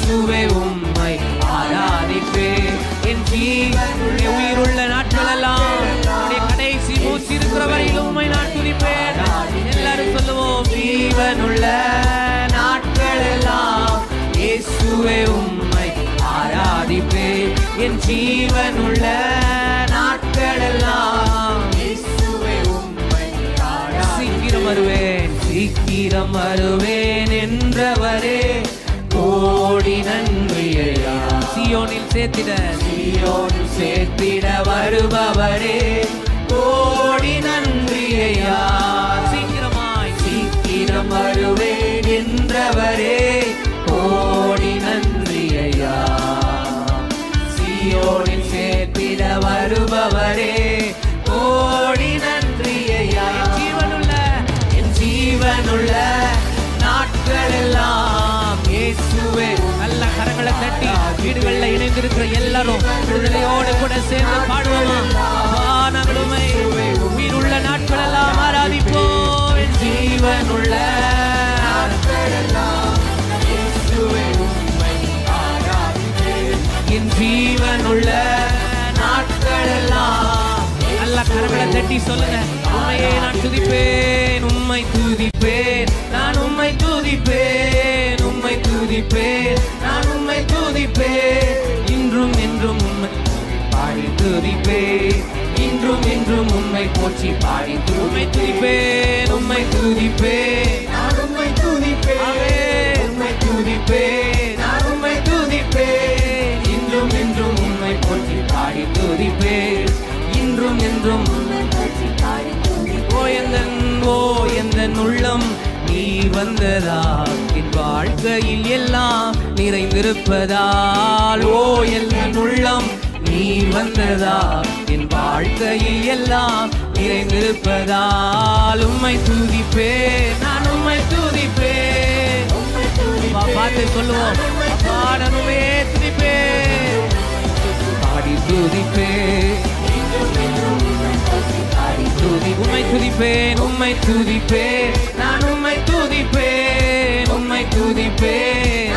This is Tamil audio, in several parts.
இயேசுவே உம்மை ஆராதிப்பேன். என் ஜீவனுடைய உயிருள்ள நாட்களெல்லாம் உம்முடைய கடைசி மூச்சு இருக்கிற வரையிலும் உம்மை நான் துதிப்பேன். எல்லாரும் சொல்லுவோம், ஜீவனுள்ள நாட்களெல்லாம் இயேசுவே உம்மை ஆராதிப்பேன். என் ஜீவனுள்ள நாட்களெல்லாம் இயேசுவே உம்மை சீக்கிரம் வருவேன், சீக்கிரம் வருவேன் என்றவரே கோடி நன்றியையா. சீயோனில் சேர்த்திட வருபவரே கோடி நன்றியையா. சீக்கிரம் வருவேன் என்றவரே கோடி நன்றியையா. சீயோனில் சேர்த்திட வருபவரே கோடி நன்றியையா. என் ஜீவனுள்ள நாட்களெல்லாம் இயேசுவே. நல்ல கரங்களை தட்டி வீடுகளில் இணைந்திருக்கிற எல்லாரும் விடுதலையோடு கூட சேர்ந்து பாடுவோமா? நாங்கள் உம்மை உயிருள்ள நாட்களெல்லாம் ஆராதிப்போம். என் ஜீவனுள்ள நாட்களெல்லாம் இயேசுவே உம்மை ஆராதிப்பேன். என் ஜீவனுள்ள நாட்களெல்லாம் நல்ல கரங்களை தட்டி சொல்லுங்க, உம்மையே நான் துதிப்பேன், உம்மை துதிப்பேன், நான் உம்மை துதிப்பேன், உம்மை துதிப்பேன், நான் உம்மை துதிப்பேன். இன்றும் என்றும் உம்மை பாடி துதிப்பேன், இன்றும் என்றும் உம்மை போற்றி பாடி உம்மை துதிப்பேன், உம்மை துதிப்பேன், நான் உம்மை துதிப்பேன், உம்மை துதிப்பேன், நான் உம்மை துதிப்பேன். இன்றும் என்றும் உம்மை போற்றி பாடி துதிப்பேன், இன்றும் என்றும் ஓ எந்தன் உள்ளம் நீ வந்ததால் என் வாழ்க்கையில் எல்லாம் நிறைந்திருப்பதால். ஓ எந்தன் உள்ளம் நீ வந்ததால் என் வாழ்க்கையில் எல்லாம் நிறைந்திருப்பதால். உம்மை துதிப்பேன், நான் உம்மை துதிப்பேன். பார்த்து சொல்லுவோம், பாடனுமே துதிப்பேன், பாடி துதிப்பேன், உம்மை துதிப்பேன், உம்மை துதிப்பேன், நான் உம்மை துதிப்பேன், உம்மை துதிப்பேன்.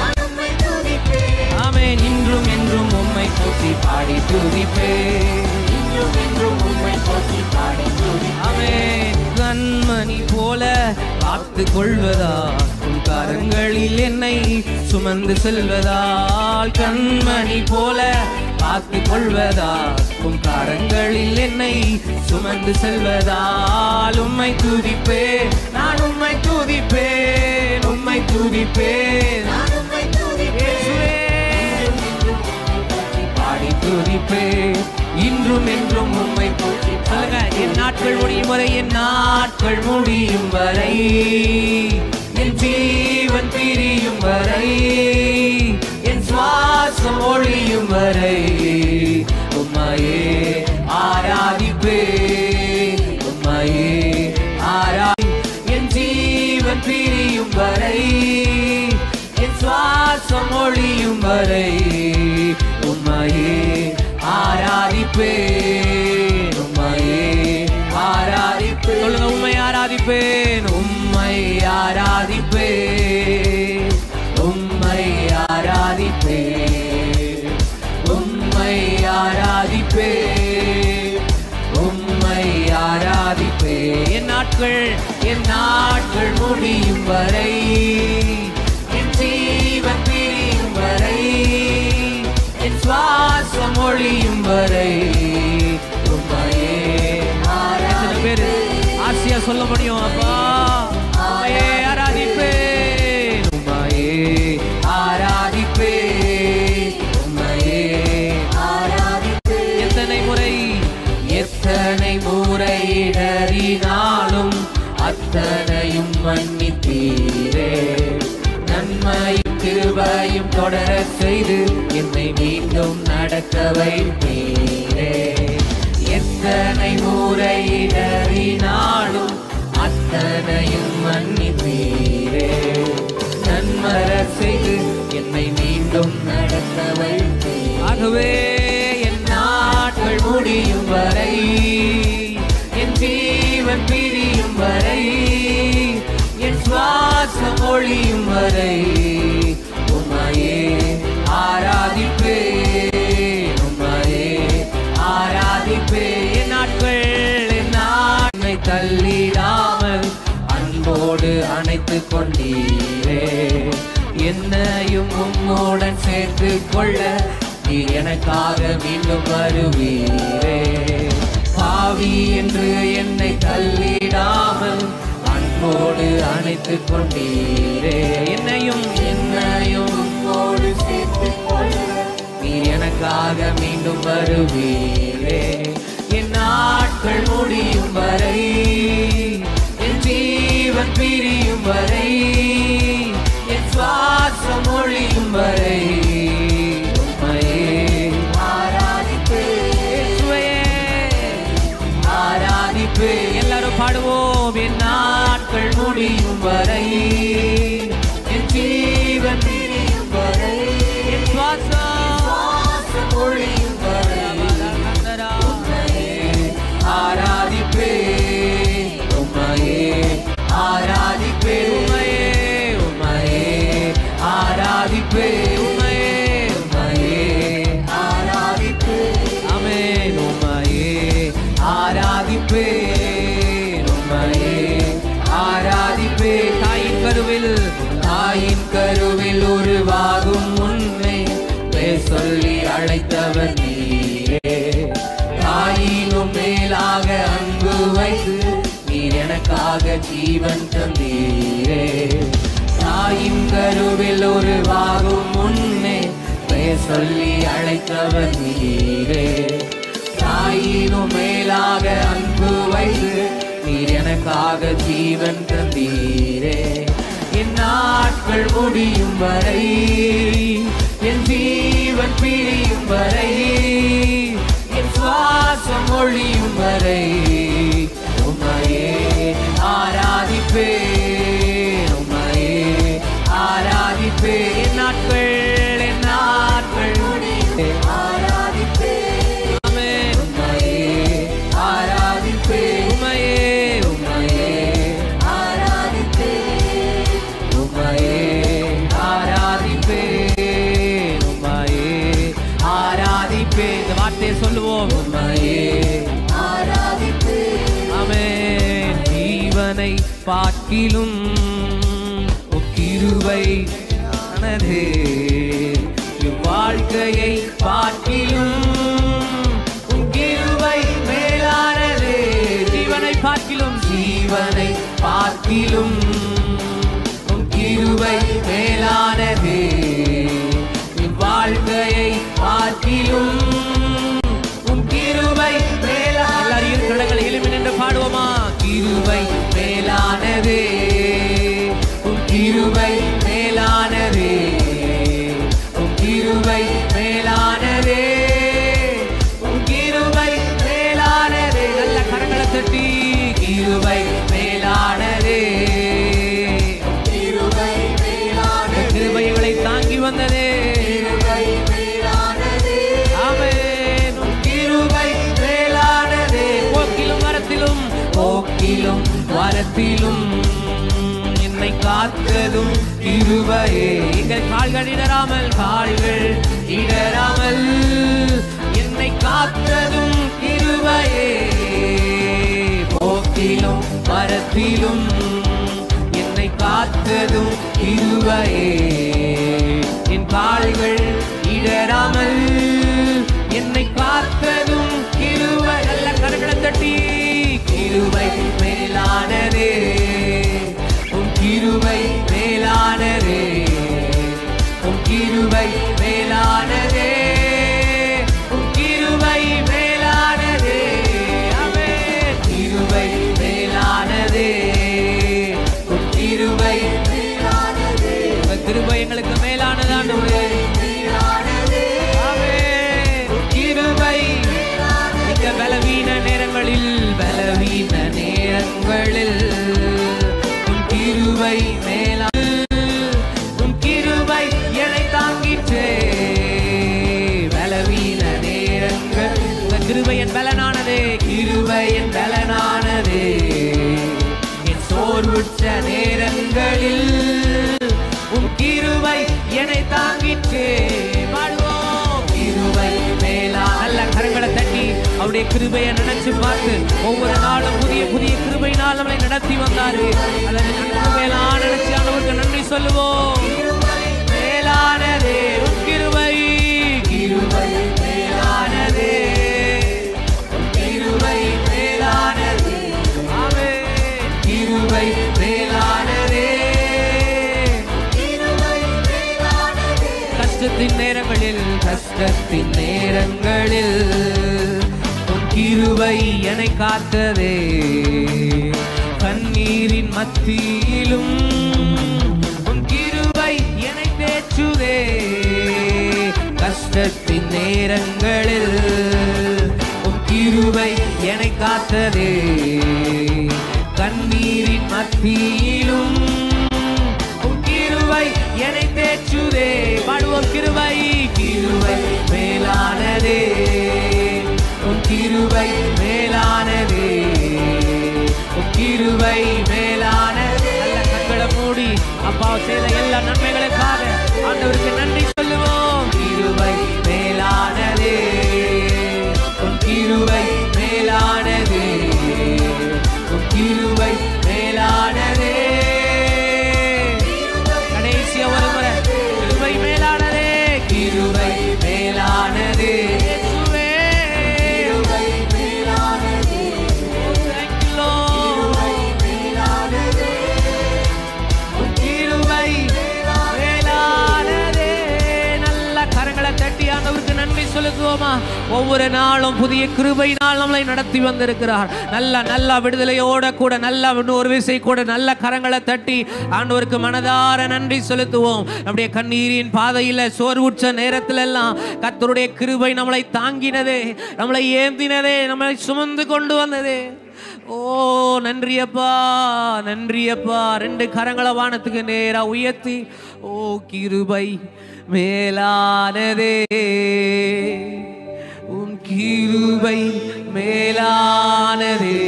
ஆமென். இன்றும் என்றும் உம்மை போற்றி பாடி துதிப்பேன், இன்றும் என்றும் உம்மை போற்றி பாடி துதிப்பேன். ஆமென். கண்மணி போல காத்து கொள்வதால் உன் கரங்களில் என்னை சுமந்து செல்வதால். கண்மணி போல காத்து கொள்வதால் உன் கரங்களில் என்னை சுமந்து செல்வதால். உம்மை துதிப்பேன், நான் உம்மை துதிப்பேன், உம்மை துதிப்பேன், பாடி துதிப்பேன், இன்றும் என்றும் உம்மை போற்றி. சொல்லுங்க, என் நாட்கள் முடியும் வரை, என் நாட்கள் முடியும் வரை, என் ஜீவன் பிரியும் வரை, என் சுவாசம் ஒழியும் வரை உம்மையே ஆராதிப்பேன், உம்மையே என் ஜீவன் பிரியும் வரை, என் சுவாசம் ஒழியும் வரை உம்மையே ஆராதிப்பேன், உம்மையே ஆராதிப்பேன். சொல்லுங்க, உம்மை ஆராதிப்பேன், உம்மை ஆராதிப்பேன், உம்மை ஆராதிப்பேன், உம்மை ஆராதிப்பேன், உம்மை ஆராதிப்பேன். என் நாட்கள் முடியும் வரை, என் ஜீவன் பிரியும் வரை, என் சுவாசம் ஒழியும் வரை உம்மையே ஆராதிப்பேன். ஆசையா சொல்ல முடியும், அப்பா உம்மையே ஆராதிப்பேன், உம்மையே ஆராதிப்பேன், உம்மையே ஆராதிப்பேன். எத்தனை முறை இடறினாலும் அத்தனையும் மன்னித்தீரே. நன்மையும் கிருபையும் தொடர செய்து என்னை மீண்டும் நடக்க வைத்தீரே. எத்தனை முறை இடறினாலும் அத்தனையும் மன்னித்தீரே. நன்மர செய்து என்னை மீண்டும் நடக்க வைத்தீரே. ஆகவே என் நாட்கள் முடியும் வரை, என் ஜீவன் பிரியும் வரை, என் சுவாசம் ஒழியும் வரை உம்மையே என்னையும் உம்மோடன் சேர்த்து கொள்ள நீர் எனக்காக மீண்டும் வருவீரே. பாவி என்று என்னை தள்ளிடாமல் அன்போடு அணைத்துக் கொண்டீரே. என்னையும் உம்மோடு சேர்த்து கொள்ள நீர் எனக்காக மீண்டும் வருவீரே. என் நாட்கள் முடியும் வரை, என் ஜீவன் பிரியும் வரை, என் சுவாசம் ஒழியும் வரை உம்மையே ஆராதிப்பேன். எல்லாரும் பாடுவோம். என் நாட்கள் முடியும் வரை, என் ஜீவன் பிரியும் வரை, என் சுவாசம் ஒழியும் வரை ஆராதிப்பேன் உம்மையே, ஆராதிப்பேன் உம்மையே, ஆராதிப்பேன் உம்மையே, ஆராதிப்பேன். ஆமென். உம்மையே ஆராதிப்பேன் உம்மையே, ஆராதிப்பேன். தாயின் கருவில் உருவாகும் உன்னை பேர் சொல்லி அழைத்தவர் நீரே. தாயினும் மேலாக அன்பு வைத்து நீர் எனக்காக ஜீவன் தந்தீரே. தாயின் கருவில் உருவாகும் உன்னை பெயர் சொல்லி அழைத்தவர் நீரே. தாயினும் மேலாக அன்பு வைத்து நீர் எனக்காக ஜீவன் தந்தீரே. என் நாட்கள் முடியும் வரை, என் ஜீவன் பிரியும் வரை, என் சுவாசம் ஒழியும் வரை உம்மையே ஆராதிப்பேன் உம்மையே ஆராதிப்பேன். என் நாட்கள் ஆராதிப்பேன். ஆமென். உம்மையே ஆராதிப்பேன் உம்மையே, உம்மையே ஆராதிப்பேன் உம்மையே, ஆராதிப்பேன் உம்மையே, ஆராதிப்பேன். இந்த வார்த்தையை சொல்லுவோம். உம்மையே ஆராதிப்பேன். ஆமென். ஜீவனை பார்க்கிலும் கிருபை ஆனதே, வாழ்க்கையை பார்க்கிலும் கிருபை மேலானதே. ஜீவனை பார்க்கிலும் கிருபை மேலானதே. வாழ்க்கையை பார்க்கிலும் கிருபை மேலான. எல்லாரும் கடங்களை எளிமை நின்று பாடுவோமா? கிருபை மேலானதே, கிருபை மேலானதே, கிருபை மேலானதே, கிருபை மேலானதே. நல்ல கரங்களை தட்டி கிருபை மேலானதே, கிருபை மேலானதே. கிருபைகளை தாங்கி வந்ததே. ஆமென். கிருபை மேலானதே. போக்கிலும் வரத்திலும் என்னை காத்ததும் கிருபையே. எங்கள் கால்கள் இடராமல் என்னை காத்ததும் கிருபையே. போக்கிலும் வரத்திலும் என்னை காத்ததும் கிருபையே. என் கால்கள் இடராமல் என்னை காத்ததும் கிருபை. நல்ல கரங்களை தட்டி கிருபை மேலானதே, உன் கிருபை மேலானதே, உன் கிருபை மேலானதே, உன் கிருபை மேலானதே. ஆமென். கிருபை மேலானதே, உன் கிருபை மேலானதே. உன் கிருபை எங்களுக்கு மேலானதாண்டவரே. ஆமென். கிருபை இந்த பலவீன நேரங்களில் உன் கிருபை மேலான, உன் கிருபை என்னை தாங்கிற்றே. பலவீன நேரங்கள் உன் கிருபை என் பலனானதே, கிருபை என் பலனானதே. என் சோர்வுற்ற நேரங்களில் உன் கிருபை என்னை தாங்கிற்றே. பாடுவோம். கிருபை மேலா. நல்ல கரங்களை தட்டி அவருடைய கிருபையை நினைச்சு பார்த்து ஒவ்வொரு நாளும் புதிய புதிய கிருபையினால் நம்மளை நடத்தி வந்தாரு. அதை கிருபையெல்லாம் நினைச்சு அவருக்கு நன்றி சொல்லுவோம். மேலா மேலானதே உம் கிருபை கிருபை மேலானதே உம் கிருபை மேலானதே ஆமென் கிருபை மேலானதே கிருபை மேலானதே கஷ்டத்தின் நேரங்களில் உம் கிருபை என்னை காத்ததே கண்ணீரின் மத்தியிலும் உம் கிருபை என்னை தேற்றுதே கஷ்டத்தின் நேரங்களில் உம் கிருபை என்னை காத்ததே கண்ணீரின் மத்தியிலும் உம் கிருபை என்னை தேற்றுதே பாடுவோம் கிருபை கிருபை மேலானதே உம் கிருபை மேலானதே உம் கிருபை மேலானதே நல்ல கண்களை மூடி அப்பா செய்த எல்லா நன்மைகளுக்காக ஆண்டவருக்கு நன்றி சொல்லுவோம் கிருபை மேலானதே உம் கிருபை மேலானதே உம் கிருபை மேலானதே கடைசியா ஒரு முறை கிருபை மேலானதே கிருபை மேலானதே நன்றி செலுத்துவோமா ஒவ்வொரு நாளும் புதிய கிருபையினால் நம்மளை நடத்தி வந்திருக்கிறார் நல்ல விடுதலையோட கூட நல்ல ஒரு விசை கூட நல்ல கரங்களை தட்டி ஆண்டவருக்கு மனதார நன்றி செலுத்துவோம் நம்முடைய கண்ணீரின் பாதையில் சோர்வுற்ற நேரத்தில் எல்லாம் கர்த்தருடைய கிருபை நம்மளை தாங்கினதே நம்மளை ஏந்தினதே நம்மளை சுமந்து கொண்டு வந்ததே ஓ நன்றியப்பா நன்றியப்பா ரெண்டு கரங்களை வானத்துக்கு நேரா உயர்த்தி ஓ கிருபை மேலானதே உம் கிருபை மேலானதே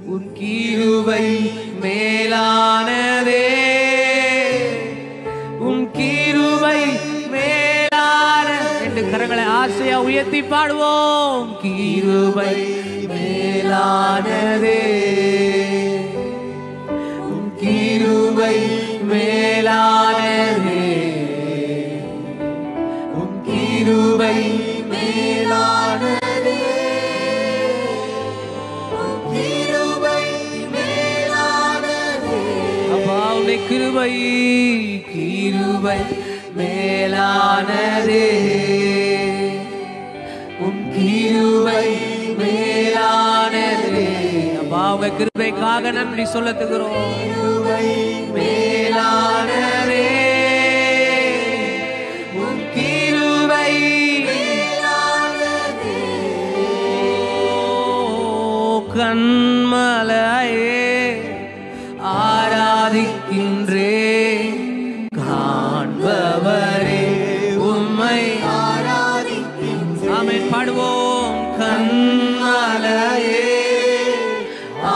உம் கிருபை மேலானதே உம் கிருபை மேலான ரெண்டு கரங்களை ஆசையா உயர்த்தி பாடுவோம் கிருபை மேலானதே உம் கிருபை மேலானதே உம் கிருபை மேலானதே உம் கிருபை மேலானதே அப்பா உம்முடைய கிருபை கிருபை மேலானதே உம் கிருபை மேலானதே அப்பா உங்க கிருபைக்காக நன்றி சொல்லுகிறோம் கிருபை மேலானதே உம் கிருபை மேலானதே கண்மலையே ஆராதிக்கின்றே காண்பவரே உம்மை ஆராதிக்கின்றே ஆமென் பாடுவோம் கண்மலையே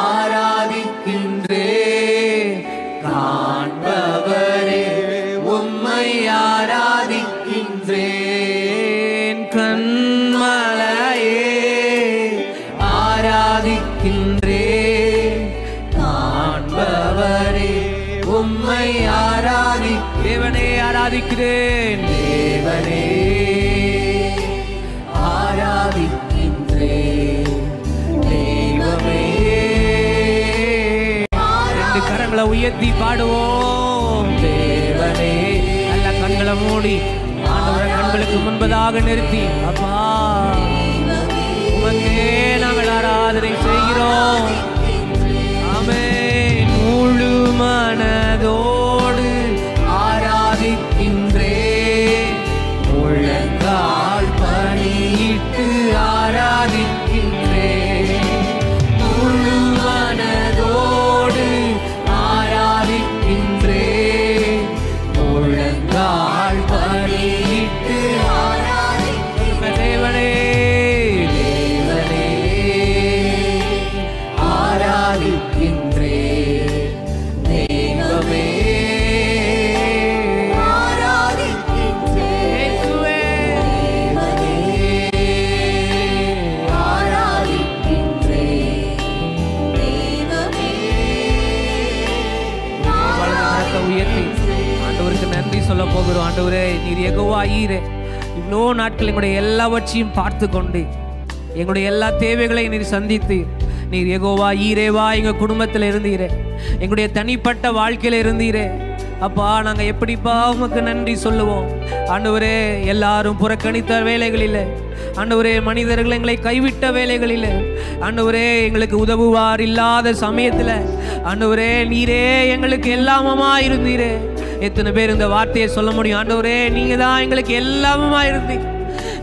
ஆராதிக்கின்றே காண்பவரே உம்மை ஆராதிக்கின்றேன் கண்மலையே ஆராதிக்கின்றேன் காண்பவரே உம்மை தேவனே ஆராதிக்கிறேன் தேவனே ஆராதிக்கின்றேன் தெய்வமே ரெண்டு கரங்களை உயர்த்தி பாடுவோம் தேவனே நல்ல கண்களை மூடி ஆண்டவரை கண்களுக்கு முன்பதாக நிறுத்தி அப்பா உமக்கே நாங்கள் ஆராதனை செய்கிறோம் ஆமென் முழு மனதோடு ஆராதிக்கின்றேன் முழங்கால் பணியிட்டு ஆராதிக்கின்றேன் முழு மனதோடு ஆராதிக்கின்றேன் முழங்கால் பணியிட்டு ஆராதிக்கின்றேன் தேவனே தேவனே ஆராதிக்கின்றேன் தெய்வமே சொல்ல போகிறோம். ஆண்டவரே, நீர் யெகோவா ஈரே. இவ்வளோ நாட்கள் எங்களுடைய எல்லாவற்றையும் பார்த்து கொண்டு எங்களுடைய எல்லா தேவைகளையும் நீர் சந்தித்து, நீர் யெகோவா ஈரேவா எங்கள் குடும்பத்தில் இருந்தீரே, எங்களுடைய தனிப்பட்ட வாழ்க்கையில் இருந்தீரே. அப்பா, நாங்கள் எப்படிப்பா உமக்கு நன்றி சொல்லுவோம். ஆண்டவரே, எல்லாரும் புறக்கணித்த வேலைகளில், ஆண்டவரே, மனிதர்கள் எங்களை கைவிட்ட வேலைகளில், ஆண்டவரே, எங்களுக்கு உதவுவார் இல்லாத சமயத்தில், ஆண்டவரே, நீரே எங்களுக்கு எல்லாமுமா இருந்தீரே. எத்தனை பேர் இந்த வார்த்தையை சொல்ல முடியும்? ஆண்டவரே, நீங்க தான் எங்களுக்கு எல்லாமுமா இருந்தீர்,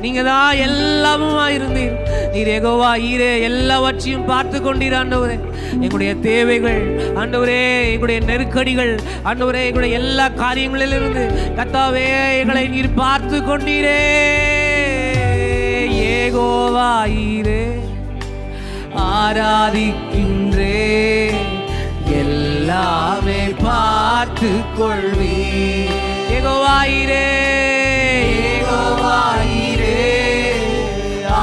நீங்க தான் எல்லாமுமா இருந்தீர். நீர் யெகோவா ஈரே, எல்லாவற்றையும் பார்த்து கொண்டீர். ஆண்டவரே, எங்களுடைய தேவைகள், ஆண்டவரே, எங்களுடைய நெருக்கடிகள், ஆண்டவரே, எங்களுடைய எல்லா காரியங்களிலிருந்து கர்த்தாவே எங்களை நீர் பார்த்து கொண்டீரே. யெகோவா ஈரே, ஆராதிக்கின்றே, எல்லாமே பார்த்து கொள்வீர். யெகோவா ஈரே, யெகோவா ஈரே,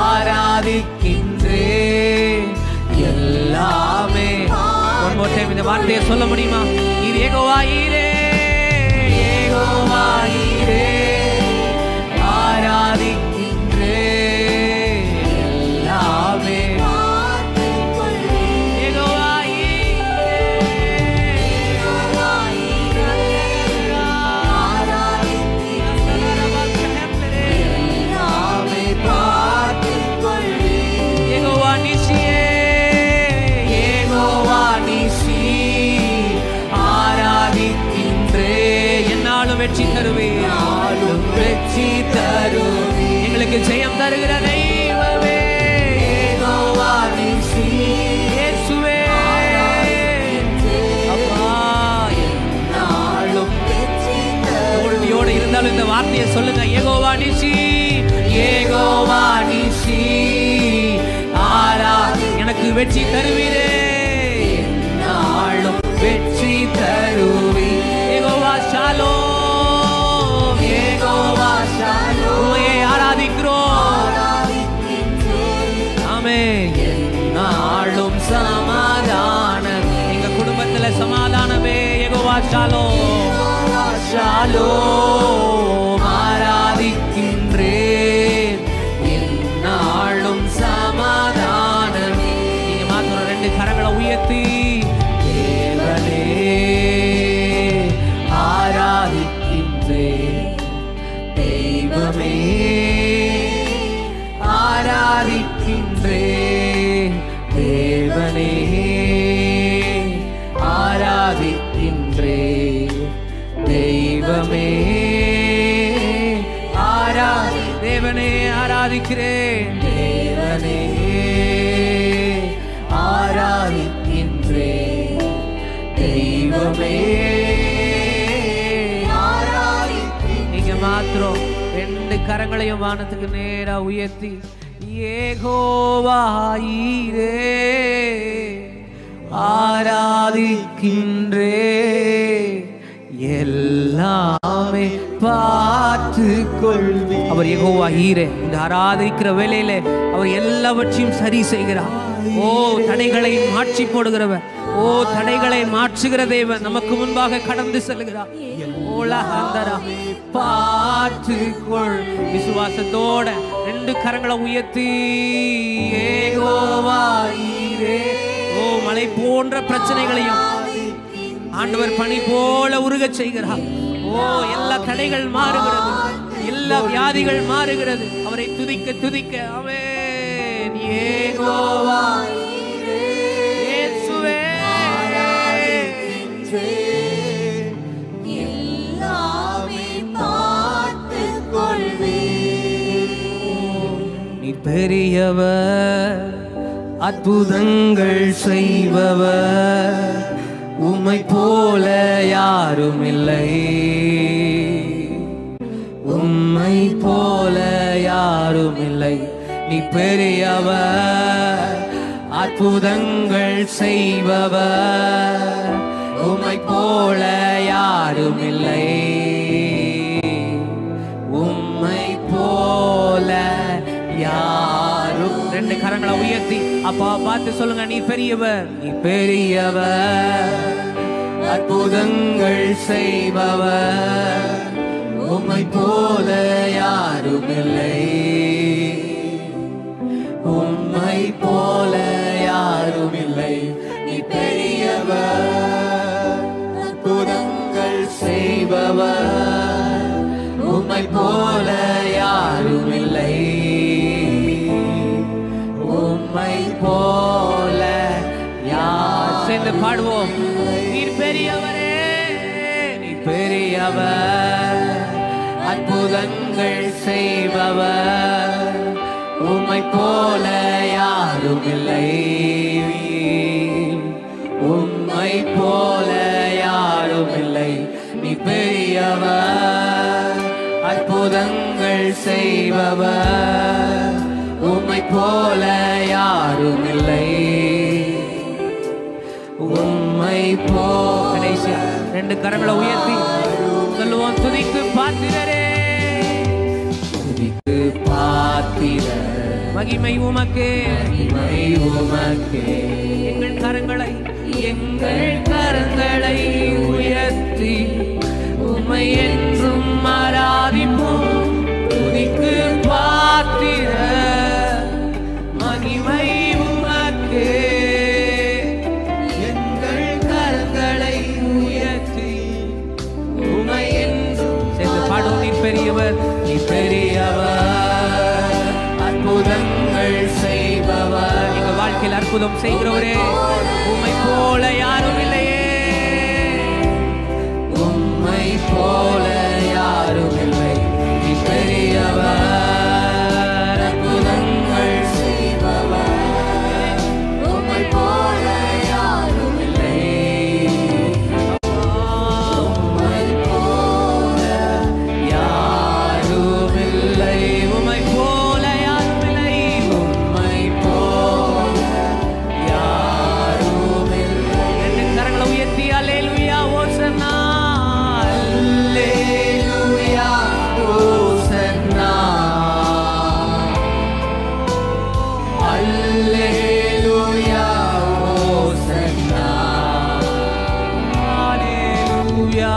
ஆராதிக்கின்றே, எல்லாமே. ஒன் மோர் டைம் இந்த வார்த்தையை சொல்ல முடியுமா? நீர் யெகோவா ஈரே, யெகோவா ஈரே, ஆராதிக்கின்றே, எல்லாமே. வெற்றி தருவேன், வெற்றி தருவேன், எங்களுக்கு ஜெயம் தருகிற தெய்வமே. யெகோவா நீசி, இயேசுவே, அப்பா, என்னாலும் தோல்வியோடு இருந்தாலும் இந்த வார்த்தையை சொல்லுங்க. யெகோவா நீசி, யெகோவா நீசி, எனக்கு வெற்றி தருவீரே, என்னாலும் வெற்றி தருவீர். யெகோவா ஷாலோம், நாளும் சமாதானம், எங்க குடும்பத்துல சமாதானமே. யெகோவா ஷாலோம், ஷாலோம், ஆராதிக்கின்றேன், நாளும் சமாதானம். நீங்க மாத்திரம் ரெண்டு கரங்களை உயர்த்தி, தேவனே ஆராதிக்கின்றேன், தெய்வமே ஆராதிக்கின்றேன், தேவனே ஆராதிக்கின்றேன், தெய்வமே தேவனே ஆராதிக்கிறேன், தேவனே ஆராதிக்கின்றேன், தெய்வமே ஆராதிக்கின்றேன். நீங்க மாத்திரம் ரெண்டு கரங்களையும் வானத்துக்கு நேரா உயர்த்தி, யெகோவா ஈரே, ஆராதிக்கின்றே, எல்லாமே பார்த்து கொள்வே. அவர் யெகோவா ஈரே. இந்த ஆராதிக்கிற வேளையில அவர் எல்லாவற்றையும் சரி செய்கிறார். ஓ, தடைகளை மாற்றி போடுகிறவர், ஓ, தடைகளை மாற்றுகிற தேவன் நமக்கு முன்பாக கடந்து செல்கிறார். பார்த்துக்கொள். விசுவாசத்தோட ரெண்டு கரங்களை உயர்த்தி, யெகோவா ஈரே. ஓ, மலை போன்ற பிரச்சனைகளையும் ஆண்டவர் பனி போல உருகச் செய்கிறார். ஓ, எல்லா தடைகள் மாறுகிறது, எல்லா வியாதிகள் மாறுகிறது. அவரை துதிக்க துதிக்க ஆமென். யெகோவா ஈரே, இயேசுவே, நீர் பெரியவர், அற்புதங்கள் செய்பவர், உம்மை போல யாரும் இல்லை, உம்மை போல யாரும் இல்லை. நீ பெரியவர், அற்புதங்கள் செய்பவர், உம்மை போல யாரும் இல்லை, உம்மை போல யாரும். ரெண்டு கரங்களை உயர்த்தி அப்பா பார்த்து சொல்லுங்க, நீ பெரியவர், நீ பெரியவர், அற்புதங்கள் செய்பவர், உம்மை போல யாரும் இல்லை, உம்மை போல யாரும் இல்லை. நீ பெரியவர், அற்புதங்கள் செய்பவர், உம்மை போல யாரும் இல்லை, உம்மை போல யார். சேர்ந்து பாடுவோம். நீர் பெரியவரே, நீர் பெரியவர், அற்புதங்கள் செய்பவர், உம்மை போல யாரும் இல்லை, உம்மை போல யாரும் இல்லை. நீ பெரியவர், அற்புதங்கள் செய்பவர், உம்மை போல யாரும் இல்லை, உம்மை போல. கடைசியா 2 கரங்களை உயர்த்தி சொல்லுவோம். துதிக்கு பாத்திரரே, துதிக்கு பாத்திரர், மகிமை உமக்கே, மகிமை உமக்கே. எங்கள் கரங்களை உயர்த்தி உம்மை என்றும் ஆராதிப்போம். துதிக்கு பாத்திரர், மகிமை உமக்கே. எங்கள் கரங்களை உயர்த்தி உம்மை என்றும். சேர்ந்து பாடுவோம். நீ பெரியவர், நீ பெரியவர், அற்புதங்கள் செய்பவர். எங்க வாழ்க்கையில் அற்புதம் செய்கிறவரே, உம்மை போல யாரும் இல்லையே, உம்மை போல யாரும் இல்லை. நீ பெரியவர், அற்புதங்கள் செய்பவர், உம்மை போல யாரும் இல்லை, உம்மை போல யாரும் இல்லை, உம்மை போல யாரும் இல்லை, உம்மை போல யாரும் இல்லை. 2 கரங்களை உயர்த்தி அல்லேலூயா ஓசன்னா, அல்லேலூயா ஓசன்னா, அல்லேலூயா ஓசன்னா, அல்லேலூயா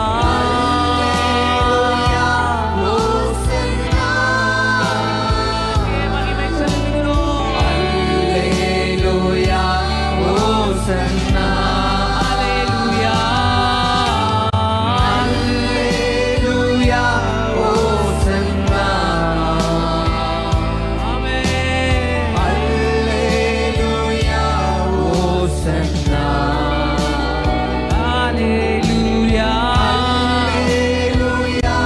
ஓசன்னா. மகிமை செலுத்துகிறோம். அல்லேலூயா ஓசன்னா, அல்லேலூயா, அல்லேலூயா ஓசன்னா. ஆமென். அல்லேலூயா ஓசன்னா, அல்லேலூயா, அல்லேலூயா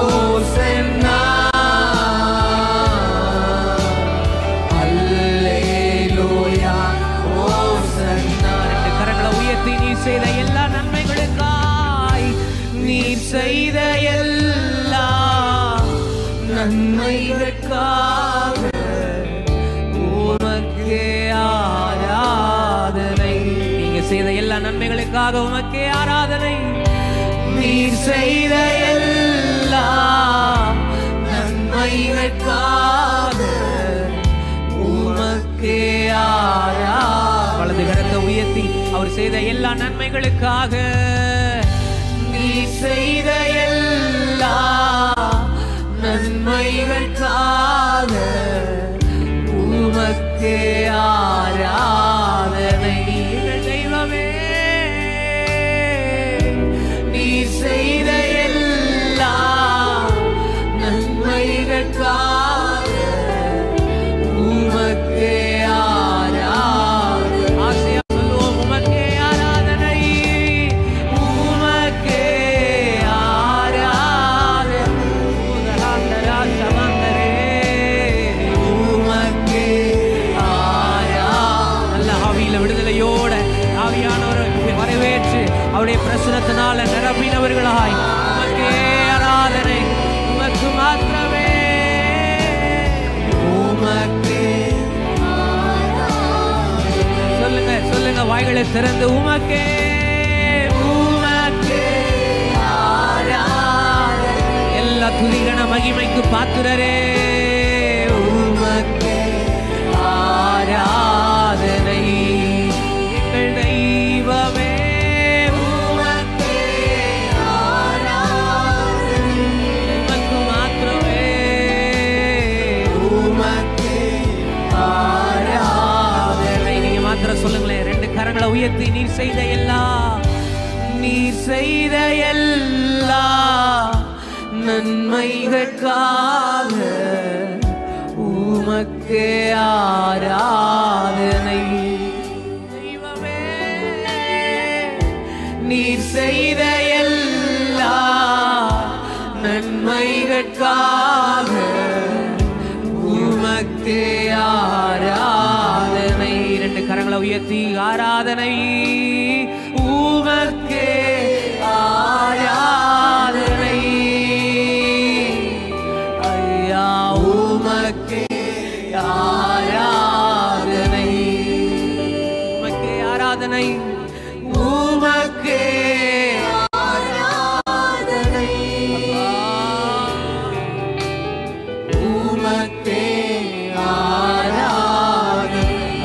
ஓசன்னா, அல்லேலூயா ஓசன்னா. 2 கரங்களை உயர்த்தி நீர் செய்த எல்லா நன்மைகளுக்காய், நீர் செய்த எல்லா நன்மைகளுக்காக உமக்கே ஆராதனை. நீங்க செய்த எல்லா நன்மைகளுக்காக உமக்கே ஆராதனை. நீர் செய்த எல்லா நன்மைகளுக்காக உமக்கே ஆராதனை. வலது கரத்தை உயர்த்தி அவர் செய்த எல்லா நன்மைகளுக்காக, நீர் செய்த எல்லா நன்மைகளுக்காக உமக்கே ஆராதனை. எங்கள் தெய்வமே, நீர் செய்த எல்லா நன்மைகளுக்காக உமக்கே ஆராதனை. ஆசையா சொல்லுவோம். உமக்கே ஆராதனை, உமக்கே ஆராதனை. உதராந்தரா சமந்தரே, உமக்கே ஆராதனை. நல்ல ஆவியில விடுதலையோட ஆவியானவரை வரவேற்று அவருடைய பிரசனத்தினால நிரம்பினவர்களாய் உமக்கே ஆராதனை, உமக்கு மாத்திரமே, உமக்கே. சொல்லுங்க சொல்லுங்க, வாய்களை திறந்து உமக்கே, உமக்கே ஆராதனை. எல்லா துதிகன மகிமைக்கு பாத்திரரே, உமக்கே ஆராதனை. எங்கள் தெய்வமே, உமக்கே ஆராதனை, உமக்கு உயர்த்தி நீர் செய்த எல்லா நன்மைகளுக்காக உமக்கே ஆராதனை. தெய்வமே, நீர் செய்த எல்லா நன்மைகளுக்காக உமக்கே ஆராதனை. இரண்டு கரங்களை உயர்த்தி ஆராதனை. உமக்கே ஆராதனை ஐயா, உமக்கே ஆராதனை, உமக்கே ஆராதனை.